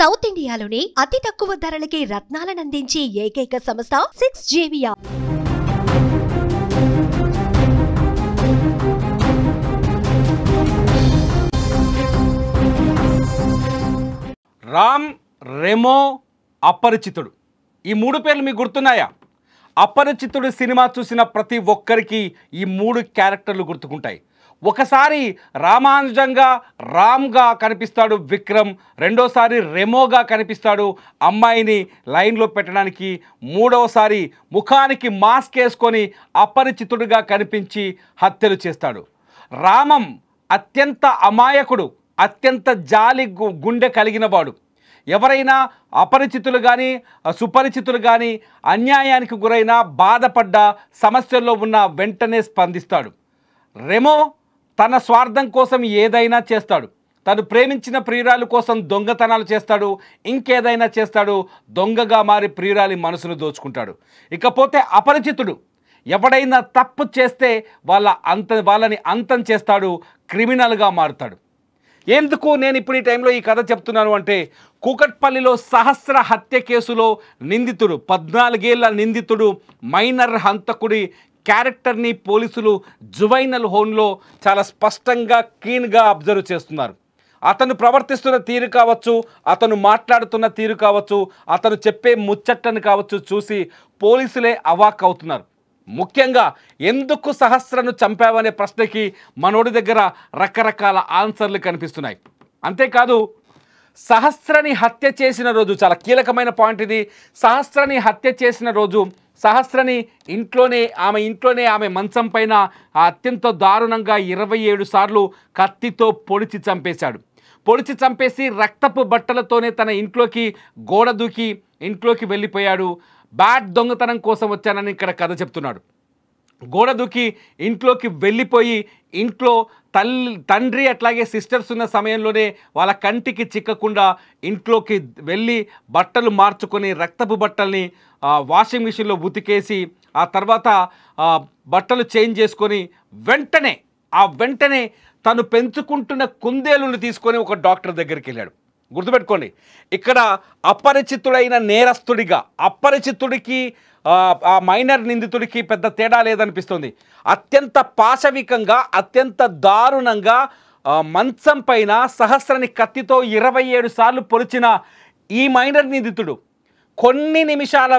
South ఇండియాలోనే అతి తక్కువ ధరలకి రత్నాలనందించే ఏకైక సంస్థ 6JVR. రామ్, రెమో, అపరిచితుడు ఈ మూడు పేర్లు మీకు గుర్తున్నాయా? అపరిచితుడు సినిమా చూసిన ప్రతి ఒక్కరికి ఈ మూడు క్యారెక్టర్లు గుర్తుకుంటాయి. ఒకసారి రామానుజంగా రామ్గా కనిపిస్తాడు విక్రమ్, రెండోసారి రెమోగా కనిపిస్తాడు అమ్మాయిని లైన్లో పెట్టడానికి, మూడవసారి ముఖానికి మాస్క్ వేసుకొని అపరిచితుడిగా కనిపించి హత్యలు చేస్తాడు. రామం అత్యంత అమాయకుడు, అత్యంత జాలి గుండె కలిగినవాడు. ఎవరైనా అపరిచితులు కానీ సుపరిచితులు కానీ అన్యాయానికి గురైనా బాధపడ్డ సమస్యల్లో ఉన్న వెంటనే స్పందిస్తాడు. రెమో తన స్వార్థం కోసం ఏదైనా చేస్తాడు. తను ప్రేమించిన ప్రియురాలు కోసం దొంగతనాలు చేస్తాడు, ఇంకేదైనా చేస్తాడు. దొంగగా మారి ప్రియురాలి మనసును దోచుకుంటాడు. ఇకపోతే అపరిచితుడు ఎవడైనా తప్పు చేస్తే వాళ్ళని అంతం చేస్తాడు, క్రిమినల్గా మారుతాడు. ఎందుకు నేను ఇప్పుడు ఈ టైంలో ఈ కథ చెప్తున్నాను అంటే, కూకట్పల్లిలో సహస్ర హత్య కేసులో నిందితుడు, 14 ఏళ్ల నిందితుడు, మైనర్ హంతకుడి క్యారెక్టర్ని పోలీసులు జువైనల్ హోమ్లో చాలా స్పష్టంగా క్లీన్గా అబ్జర్వ్ చేస్తున్నారు. అతను ప్రవర్తిస్తున్న తీరు కావచ్చు, అతను మాట్లాడుతున్న తీరు కావచ్చు, అతను చెప్పే ముచ్చట్టను కావచ్చు చూసి పోలీసులే అవాక్ అవుతున్నారు. ముఖ్యంగా ఎందుకు సహస్రను చంపావనే ప్రశ్నకి మనోడి దగ్గర రకరకాల ఆన్సర్లు కనిపిస్తున్నాయి. అంతేకాదు, సహస్రని హత్య చేసిన రోజు చాలా కీలకమైన పాయింట్ ఇది. సహస్రని హత్య చేసిన రోజు సహస్రని ఇంట్లోనే ఆమె మంచం పైన అత్యంత దారుణంగా 27 సార్లు కత్తితో పొడిచి చంపేశాడు. పొడిచి చంపేసి రక్తపు బట్టలతోనే తన ఇంట్లోకి గోడ దూకి ఇంట్లోకి వెళ్ళిపోయాడు. బ్యాట్ దొంగతనం కోసం వచ్చానని ఇక్కడ కథ చెప్తున్నాడు. గోడ దూకి ఇంట్లోకి వెళ్ళిపోయి ఇంట్లో తండ్రి అట్లాగే సిస్టర్స్ ఉన్న సమయంలోనే వాళ్ళ కంటికి చిక్కకుండా ఇంట్లోకి వెళ్ళి బట్టలు మార్చుకొని రక్తపు బట్టల్ని వాషింగ్ మిషన్లో ఉతికేసి ఆ తర్వాత బట్టలు చేంజ్ చేసుకొని వెంటనే తను పెంచుకుంటున్న కుందేలుని తీసుకొని ఒక డాక్టర్ దగ్గరికి వెళ్ళాడు. గుర్తుపెట్టుకోండి, ఇక్కడ అపరిచితుడైన నేరస్తుడిగా అపరిచితుడికి ఆ మైనర్ నిందితుడికి పెద్ద తేడా లేదనిపిస్తుంది. అత్యంత పాశవికంగా అత్యంత దారుణంగా మంచం పైన సహస్రని కత్తితో 27 సార్లు పొడిచిన ఈ మైనర్ నిందితుడు కొన్ని నిమిషాల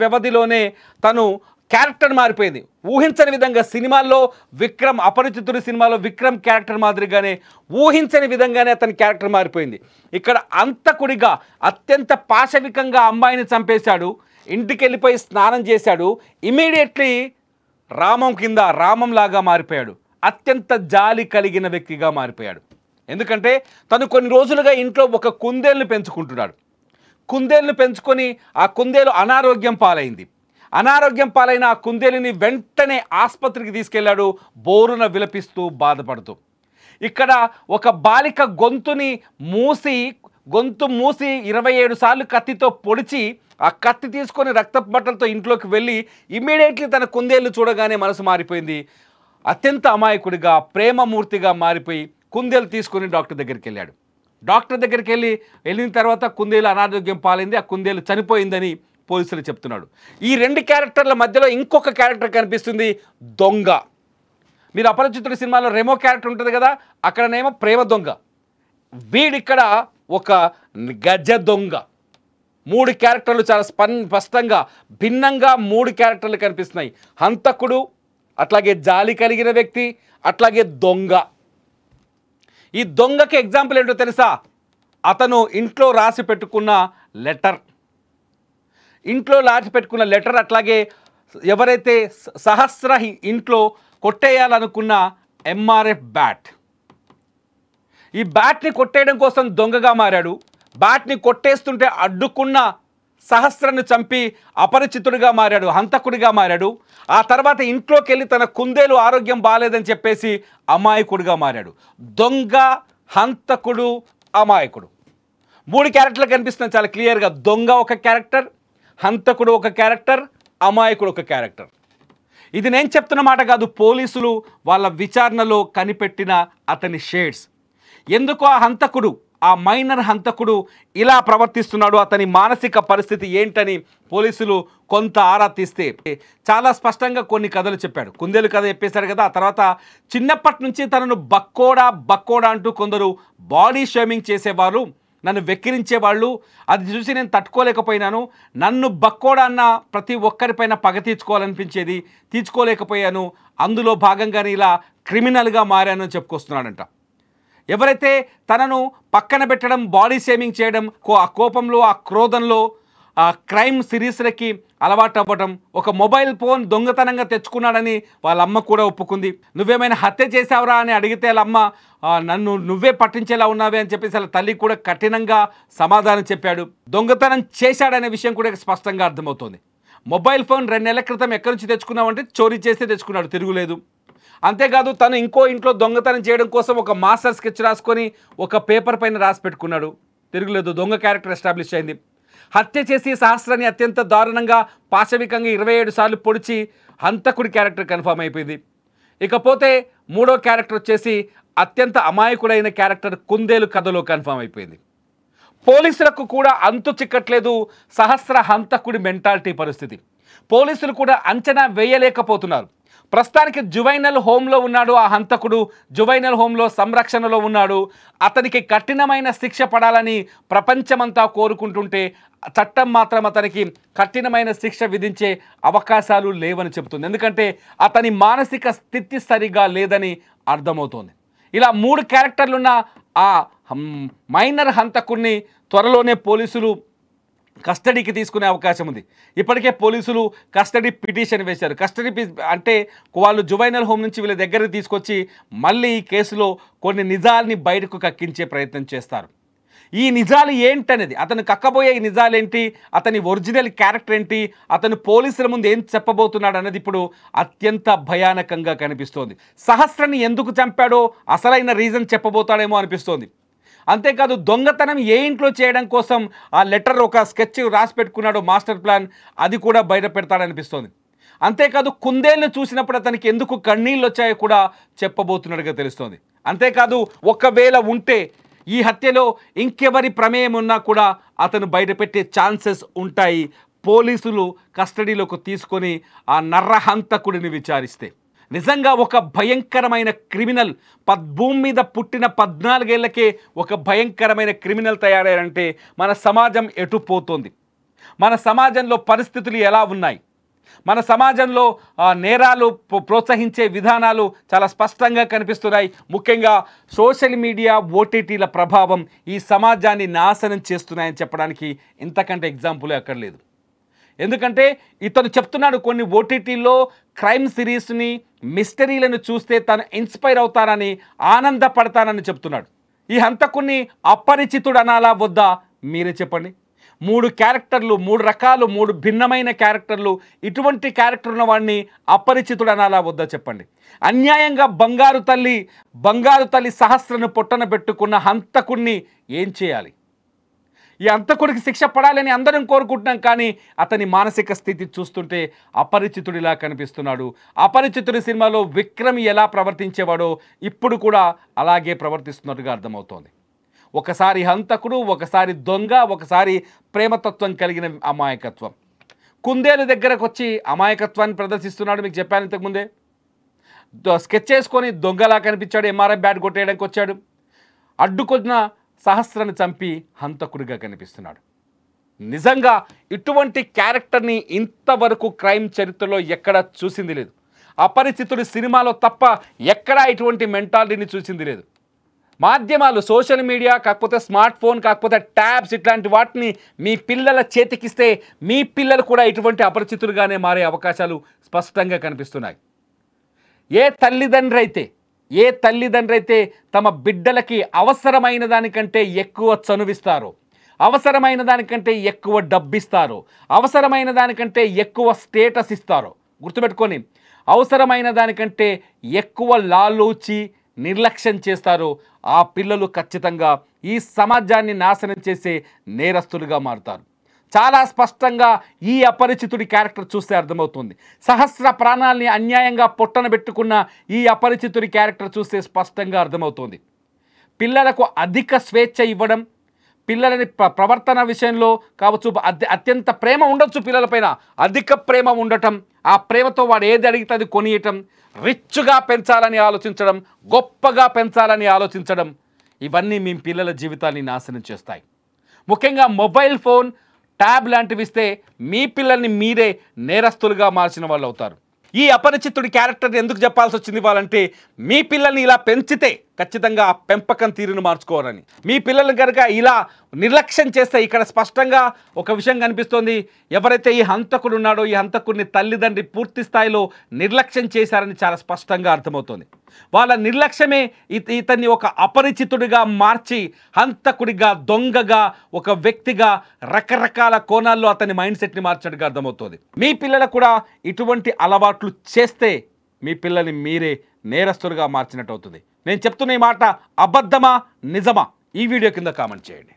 వ్యవధిలోనే తను క్యారెక్టర్ మారిపోయింది. ఊహించని విధంగా సినిమాల్లో అపరిచితుడి సినిమాలో విక్రమ్ క్యారెక్టర్ మాదిరిగానే ఊహించని విధంగానే అతని క్యారెక్టర్ మారిపోయింది. ఇక్కడ అంతకుడిగా అత్యంత పాశవికంగా అమ్మాయిని చంపేశాడు, ఇంటికి వెళ్ళిపోయి స్నానం చేశాడు, ఇమీడియట్లీ రామంలాగా మారిపోయాడు. అత్యంత జాలి కలిగిన వ్యక్తిగా మారిపోయాడు. ఎందుకంటే తను కొన్ని రోజులుగా ఇంట్లో ఒక కుందేలుని పెంచుకుంటున్నాడు. కుందేలుని పెంచుకొని ఆ కుందేలు అనారోగ్యం పాలైన ఆ కుందేలుని వెంటనే ఆసుపత్రికి తీసుకెళ్లాడు, బోరున విలపిస్తూ బాధపడుతూ. ఇక్కడ ఒక బాలిక గొంతు మూసి 27 సార్లు కత్తితో పొడిచి ఆ కత్తి తీసుకొని రక్తపు బట్టలతో ఇంట్లోకి వెళ్ళి ఇమ్మీడియట్లీ తన కుందేలు చూడగానే మనసు మారిపోయింది. అత్యంత అమాయకుడిగా ప్రేమమూర్తిగా మారిపోయి కుందేలు తీసుకొని డాక్టర్ దగ్గరికి వెళ్ళాడు. డాక్టర్ దగ్గరికి వెళ్ళిన తర్వాత కుందేలు అనారోగ్యం పాలైంది, ఆ కుందేలు చనిపోయిందని పోలీసులు చెప్తున్నాడు. ఈ 2 క్యారెక్టర్ల మధ్యలో ఇంకొక క్యారెక్టర్ కనిపిస్తుంది, దొంగ. మీరు అపరిచితుడి సినిమాలో రెమో క్యారెక్టర్ ఉంటుంది కదా, అక్కడనేమో ప్రేమ దొంగ. వీడిక్కడ ఒక గజ దొంగ. 3 క్యారెక్టర్లు చాలా స్పష్టంగా భిన్నంగా 3 క్యారెక్టర్లు కనిపిస్తున్నాయి. హంతకుడు, అట్లాగే జాలి కలిగిన వ్యక్తి, అట్లాగే దొంగ. ఈ దొంగకి ఎగ్జాంపుల్ ఏంటో తెలుసా? అతను ఇంట్లో రాసి పెట్టుకున్న లెటర్, అట్లాగే ఎవరైతే సహస్ర ఇంట్లో కొట్టేయాలనుకున్న MRF బ్యాట్, ఈ బ్యాట్ని కొట్టేయడం కోసం దొంగగా మారాడు. బ్యాట్ని కొట్టేస్తుంటే అడ్డుకున్న సహస్రను చంపి అపరిచితుడిగా మారాడు, హంతకుడిగా మారాడు. ఆ తర్వాత ఇంట్లోకి వెళ్ళి తన కుందేలు ఆరోగ్యం బాగాలేదని చెప్పేసి అమాయకుడిగా మారాడు. దొంగ, హంతకుడు, అమాయకుడు 3 క్యారెక్టర్లు కనిపిస్తున్నాయి చాలా క్లియర్గా. దొంగ ఒక క్యారెక్టర్, హంతకుడు ఒక క్యారెక్టర్, అమాయకుడు ఒక క్యారెక్టర్. ఇది నేను చెప్తున్న మాట కాదు, పోలీసులు వాళ్ళ విచారణలో కనిపెట్టిన అతని షేడ్స్. ఎందుకు ఆ హంతకుడు ఆ మైనర్ హంతకుడు ఇలా ప్రవర్తిస్తున్నాడు, అతని మానసిక పరిస్థితి ఏంటని పోలీసులు కొంత ఆరా తీస్తే చాలా స్పష్టంగా కొన్ని కథలు చెప్పాడు. కుందేలు కథ చెప్పేశాడు కదా. ఆ తర్వాత చిన్నప్పటి నుంచి తనను బక్కోడా అంటూ కొందరు బాడీ షేమింగ్ చేసేవారు, నన్ను వెక్కిరించేవాళ్ళు, అది చూసి నేను తట్టుకోలేకపోయినాను. నన్ను బక్కోడా అన్న ప్రతి ఒక్కరిపైన పగ తీర్చుకోవాలనిపించేది, తీర్చుకోలేకపోయాను. అందులో భాగంగానే ఇలా క్రిమినల్గా మారాను అని చెప్పుకొస్తున్నాడంట. ఎవరైతే తనను పక్కన పెట్టడం, బాడీ షేమింగ్ చేయడం, ఆ కోపంలో, ఆ క్రోధంలో ఆ క్రైమ్ సిరీస్లకి అలవాటు అవ్వడం, ఒక మొబైల్ ఫోన్ దొంగతనంగా తెచ్చుకున్నాడని వాళ్ళ అమ్మ కూడా ఒప్పుకుంది. నువ్వేమైనా హత్య చేసావురా అని అడిగితే వాళ్ళ అమ్మ నన్ను నువ్వే పట్టించేలా ఉన్నావే అని చెప్పేసి వాళ్ళ తల్లి కూడా కఠినంగా సమాధానం చెప్పాడు. దొంగతనం చేశాడనే విషయం కూడా స్పష్టంగా అర్థమవుతోంది. మొబైల్ ఫోన్ 2 నెలల క్రితం ఎక్కడి నుంచి తెచ్చుకున్నావంటే చోరీ చేస్తే తెచ్చుకున్నాడు, తిరుగులేదు. అంతేకాదు తను ఇంకో ఇంట్లో దొంగతనం చేయడం కోసం ఒక మాస్టర్ స్కెచ్ రాసుకొని ఒక పేపర్ పైన రాసి పెట్టుకున్నాడు, తిరుగులేదు. దొంగ క్యారెక్టర్ ఎస్టాబ్లిష్ అయింది. హత్య చేసి సహస్రాన్ని అత్యంత దారుణంగా పాశవికంగా 27 సార్లు పొడిచి హంతకుడి క్యారెక్టర్ కన్ఫర్మ్ అయిపోయింది. ఇకపోతే మూడో క్యారెక్టర్ వచ్చేసి అత్యంత అమాయకుడైన క్యారెక్టర్ కుందేలు కథలో కన్ఫర్మ్ అయిపోయింది. పోలీసులకు కూడా అంతు చిక్కట్లేదు సహస్ర హంతకుడి మెంటాలిటీ పరిస్థితి. పోలీసులు కూడా అంచనా వేయలేకపోతున్నారు. ప్రస్తుతానికి జువైనల్ హోమ్లో ఉన్నాడు ఆ హంతకుడు, జువైనల్ హోమ్లో సంరక్షణలో ఉన్నాడు. అతనికి కఠినమైన శిక్ష పడాలని ప్రపంచమంతా కోరుకుంటుంటే చట్టం మాత్రం అతనికి కఠినమైన శిక్ష విధించే అవకాశాలు లేవని చెబుతుంది. ఎందుకంటే అతని మానసిక స్థితి సరిగా లేదని అర్థమవుతోంది. ఇలా 3 క్యారెక్టర్లున్న ఆ మైనర్ హంతకుడిని త్వరలోనే పోలీసులు కస్టడీకి తీసుకునే అవకాశం ఉంది. ఇప్పటికే పోలీసులు కస్టడీ పిటిషన్ వేశారు. కస్టడీ అంటే వాళ్ళు జువైనల్ హోమ్ నుంచి వీళ్ళ దగ్గరికి తీసుకొచ్చి మళ్ళీ ఈ కేసులో కొన్ని నిజాల్ని బయటకు కక్కించే ప్రయత్నం చేస్తారు. ఈ నిజాలు ఏంటనేది, అతను కక్కబోయే ఈ నిజాలేంటి, అతని ఒరిజినల్ క్యారెక్టర్ ఏంటి, అతను పోలీసుల ముందు ఏం చెప్పబోతున్నాడు అన్నది ఇప్పుడు అత్యంత భయానకంగా కనిపిస్తోంది. సహస్రాన్ని ఎందుకు చంపాడో అసలైన రీజన్ చెప్పబోతాడేమో అనిపిస్తోంది. అంతేకాదు దొంగతనం ఏ ఇంట్లో చేయడం కోసం ఆ లెటర్, ఒక స్కెచ్ రాసి పెట్టుకున్నాడు, మాస్టర్ ప్లాన్, అది కూడా బయట పెడతాడనిపిస్తోంది. అంతేకాదు కుందేళ్ళు చూసినప్పుడు అతనికి ఎందుకు కన్నీళ్ళు వచ్చాయో కూడా చెప్పబోతున్నట్టుగా తెలుస్తోంది. అంతేకాదు ఒకవేళ ఉంటే ఈ హత్యలో ఇంకెవరి ప్రమేయం ఉన్నా కూడా అతను బయటపెట్టే ఛాన్సెస్ ఉంటాయి పోలీసులు కస్టడీలోకి తీసుకొని ఆ నర్రహంతకుడిని విచారిస్తే. నిజంగా ఒక భయంకరమైన క్రిమినల్, భూమి మీద పుట్టిన 14 ఏళ్లకే ఒక భయంకరమైన క్రిమినల్ తయారయ్యారంటే మన సమాజం ఎటు పోతుంది, మన సమాజంలో పరిస్థితులు ఎలా ఉన్నాయి, మన సమాజంలో నేరాలు ప్రోత్సహించే విధానాలు చాలా స్పష్టంగా కనిపిస్తున్నాయి. ముఖ్యంగా సోషల్ మీడియా, ఓటీటీల ప్రభావం ఈ సమాజాన్ని నాశనం చేస్తున్నాయని చెప్పడానికి ఇంతకంటే ఎగ్జాంపుల్ అక్కడ లేదు. ఎందుకంటే ఇతను చెప్తున్నాడు కొన్ని ఓటీటీల్లో క్రైమ్ సిరీస్ని, మిస్టరీలను చూస్తే తను ఇన్స్పైర్ అవుతానని, ఆనందపడతానని చెప్తున్నాడు. ఈ హంతకుని అపరిచితుడు అనాలా వద్దా మీరే చెప్పండి. 3 క్యారెక్టర్లు, 3 రకాలు, 3 భిన్నమైన క్యారెక్టర్లు, ఇటువంటి క్యారెక్టర్ ఉన్న వాడిని అపరిచితుడు అనాలా వద్దా చెప్పండి. అన్యాయంగా బంగారు తల్లి సహస్రను పొట్టన పెట్టుకున్న హంతకుడిని ఏం చేయాలి? ఈ హంతకుడికి శిక్ష పడాలని అందరం కోరుకుంటున్నాం, కానీ అతని మానసిక స్థితి చూస్తుంటే అపరిచితుడిలా కనిపిస్తున్నాడు. అపరిచితుడి సినిమాలో విక్రమ్ ఎలా ప్రవర్తించేవాడో ఇప్పుడు కూడా అలాగే ప్రవర్తిస్తున్నట్టుగా అర్థమవుతోంది. ఒకసారి హంతకుడు, ఒకసారి దొంగ, ఒకసారి ప్రేమతత్వం కలిగిన అమాయకత్వం. కుందేలు దగ్గరకు వచ్చి అమాయకత్వాన్ని ప్రదర్శిస్తున్నాడు. మీకు చెప్పాను ఇంతకుముందే, స్కెచ్ చేసుకొని దొంగలా కనిపించాడు, ఎంఆర్ఐ బ్యాట్ కొట్టేయడానికి వచ్చాడు. అడ్డుకొన్న సహస్రాన్ని చంపి హంతకుడిగా కనిపిస్తున్నాడు. నిజంగా ఇటువంటి క్యారెక్టర్ని ఇంతవరకు క్రైమ్ చరిత్రలో ఎక్కడా చూసింది లేదు. అపరిచితుడి సినిమాలో తప్ప ఎక్కడా ఇటువంటి మెంటాలిటీని చూసింది లేదు. మాధ్యమాలు, సోషల్ మీడియా, కాకపోతే స్మార్ట్ ఫోన్, కాకపోతే ట్యాబ్స్, ఇట్లాంటి వాటిని మీ పిల్లల చేతికిస్తే మీ పిల్లలు కూడా ఇటువంటి అపరిచితులుగానే మారే అవకాశాలు స్పష్టంగా కనిపిస్తున్నాయి. ఏ తల్లిదండ్రి అయితే తమ బిడ్డలకి అవసరమైన దానికంటే ఎక్కువ చనువిస్తారో, అవసరమైన దానికంటే ఎక్కువ డబ్బిస్తారో, అవసరమైన దానికంటే ఎక్కువ స్టేటస్ ఇస్తారో, గుర్తుపెట్టుకొని, అవసరమైన దానికంటే ఎక్కువ లాలూచి నిర్లక్ష్యం చేస్తారో ఆ పిల్లలు ఖచ్చితంగా ఈ సమాజాన్ని నాశనం చేసే నేరస్తులుగా మారుతారు. చాలా స్పష్టంగా ఈ అపరిచితుడి క్యారెక్టర్ చూస్తే అర్థమవుతుంది. సహస్ర ప్రాణాలని అన్యాయంగా పొట్టన పెట్టుకున్న ఈ అపరిచితుడి క్యారెక్టర్ చూస్తే స్పష్టంగా అర్థమవుతుంది. పిల్లలకు అధిక స్వేచ్ఛ ఇవ్వడం, పిల్లలని ప్రవర్తన విషయంలో కావచ్చు అత్యంత ప్రేమ ఉండొచ్చు, పిల్లలపైన అధిక ప్రేమ ఉండటం, ఆ ప్రేమతో వాడు ఏది అడిగితే అది కొనియటం, రిచ్గా పెంచాలని ఆలోచించడం, గొప్పగా పెంచాలని ఆలోచించడం, ఇవన్నీ మీ పిల్లల జీవితాన్ని నాశనం చేస్తాయి. ముఖ్యంగా మొబైల్ ఫోన్, ట్యాబ్ లాంటివి ఇస్తే మీ పిల్లల్ని మీరే నేరస్తులుగా మార్చిన వాళ్ళు అవుతారు. ఈ అపరిచితుడి క్యారెక్టర్ ఎందుకు చెప్పాల్సి వచ్చింది వాళ్ళంటే, మీ పిల్లల్ని ఇలా పెంచితే ఖచ్చితంగా ఆ పెంపకం తీరును మార్చుకోవాలని. మీ పిల్లల్ని కనుక ఇలా నిర్లక్ష్యం చేస్తే ఇక్కడ స్పష్టంగా ఒక విషయం కనిపిస్తోంది. ఎవరైతే ఈ హంతకుడు ఉన్నాడో ఈ హంతకుడిని తల్లిదండ్రి పూర్తి స్థాయిలో నిర్లక్ష్యం చేశారని చాలా స్పష్టంగా అర్థమవుతోంది. వాళ్ళ నిర్లక్ష్యమే ఇతన్ని ఒక అపరిచితుడిగా మార్చి హంతకుడిగా, దొంగగా, ఒక వ్యక్తిగా రకరకాల కోణాల్లో అతని మైండ్ సెట్ని మార్చినట్టుగా అర్థమవుతుంది. మీ పిల్లలకు కూడా ఇటువంటి అలవాట్లు చేస్తే మీ పిల్లల్ని మీరే నేరస్తులుగా మార్చినట్టు అవుతుంది. నేను చెప్తున్న ఈ మాట అబద్ధమా నిజమా? ఈ వీడియో కింద కామెంట్ చేయండి.